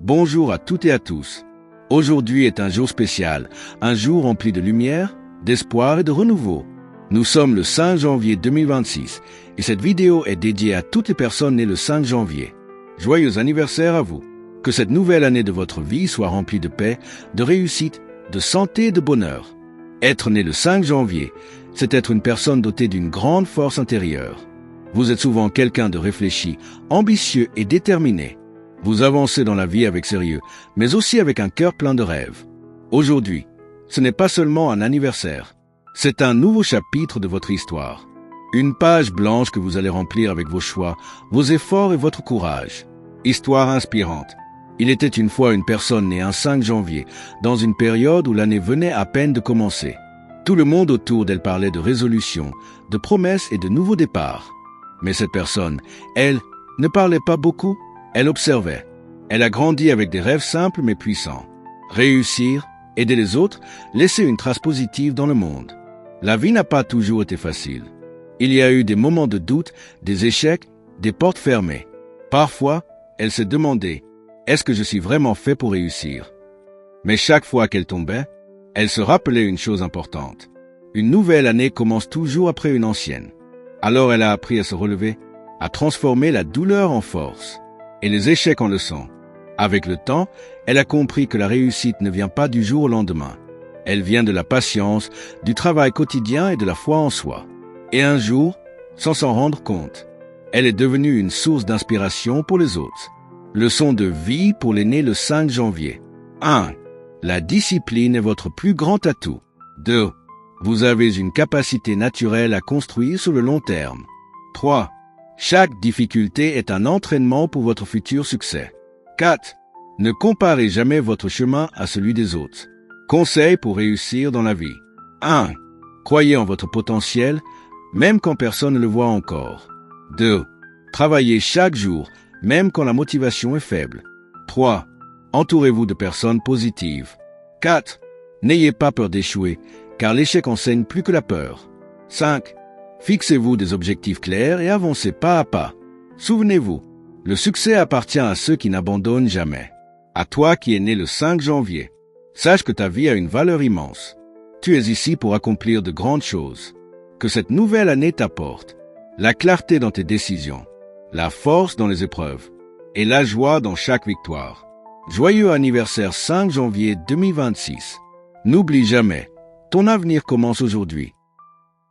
Bonjour à toutes et à tous. Aujourd'hui est un jour spécial, un jour rempli de lumière, d'espoir et de renouveau. Nous sommes le 5 janvier 2026 et cette vidéo est dédiée à toutes les personnes nées le 5 janvier. Joyeux anniversaire à vous. Que cette nouvelle année de votre vie soit remplie de paix, de réussite, de santé et de bonheur. Être né le 5 janvier, c'est être une personne dotée d'une grande force intérieure. Vous êtes souvent quelqu'un de réfléchi, ambitieux et déterminé. Vous avancez dans la vie avec sérieux, mais aussi avec un cœur plein de rêves. Aujourd'hui, ce n'est pas seulement un anniversaire, c'est un nouveau chapitre de votre histoire. Une page blanche que vous allez remplir avec vos choix, vos efforts et votre courage. Histoire inspirante. Il était une fois une personne née un 5 janvier, dans une période où l'année venait à peine de commencer. Tout le monde autour d'elle parlait de résolutions, de promesses et de nouveaux départs. Mais cette personne, elle, ne parlait pas beaucoup, elle observait. Elle a grandi avec des rêves simples mais puissants. Réussir, aider les autres, laisser une trace positive dans le monde. La vie n'a pas toujours été facile. Il y a eu des moments de doute, des échecs, des portes fermées. Parfois, elle s'est demandé, est-ce que je suis vraiment fait pour réussir? Mais chaque fois qu'elle tombait, elle se rappelait une chose importante. Une nouvelle année commence toujours après une ancienne. Alors elle a appris à se relever, à transformer la douleur en force et les échecs en leçons. Avec le temps, elle a compris que la réussite ne vient pas du jour au lendemain. Elle vient de la patience, du travail quotidien et de la foi en soi. Et un jour, sans s'en rendre compte, elle est devenue une source d'inspiration pour les autres. Leçon de vie pour les nés le 5 janvier. 1. La discipline est votre plus grand atout. 2. Vous avez une capacité naturelle à construire sur le long terme. 3. Chaque difficulté est un entraînement pour votre futur succès. 4. Ne comparez jamais votre chemin à celui des autres. Conseil pour réussir dans la vie. 1. Croyez en votre potentiel, même quand personne ne le voit encore. 2. Travaillez chaque jour, même quand la motivation est faible. 3. Entourez-vous de personnes positives. 4. N'ayez pas peur d'échouer, car l'échec enseigne plus que la peur. 5. Fixez-vous des objectifs clairs et avancez pas à pas. Souvenez-vous, le succès appartient à ceux qui n'abandonnent jamais. À toi qui es né le 5 janvier, sache que ta vie a une valeur immense. Tu es ici pour accomplir de grandes choses. Que cette nouvelle année t'apporte la clarté dans tes décisions, la force dans les épreuves et la joie dans chaque victoire. Joyeux anniversaire 5 janvier 2026. N'oublie jamais, ton avenir commence aujourd'hui.